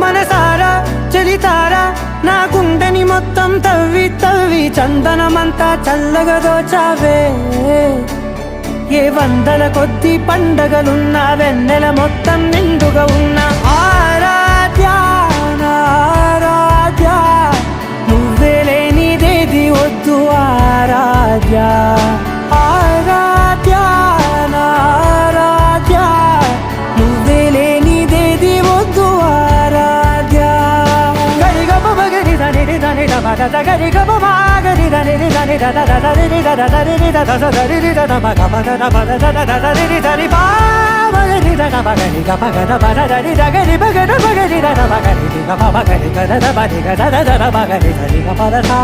మనసారా చలితారా నా గుండెని మొత్తం తవ్వి తవ్వి చందనమంతా చల్లగా దోచావే ఏ వందల కొద్ది పండగలున్నా వెన్నెల మొత్తం నిండుగా ఉన్న ఆరాధ్యా నా ఆరాధ్యా నువ్వే లేనిదేది వద్దు ఆరాధ్యా ఆరాధ్యా నా ఆరాధ్యా నువ్వే లేనిదేది వద్దు ఆరాధ్యా గరిగ బగరి దని దని దమద గరిగ బగరి దని దని దద దరి దద దరి దద దరి దద మగ మగ దద దద దరి దరి బా మగరి దద మగరి గ మగ దద దరి దగరి బగర బగరి దద మగరి గ మగరి గ దద బరి గ దద దద మగరి దరి గ పద సా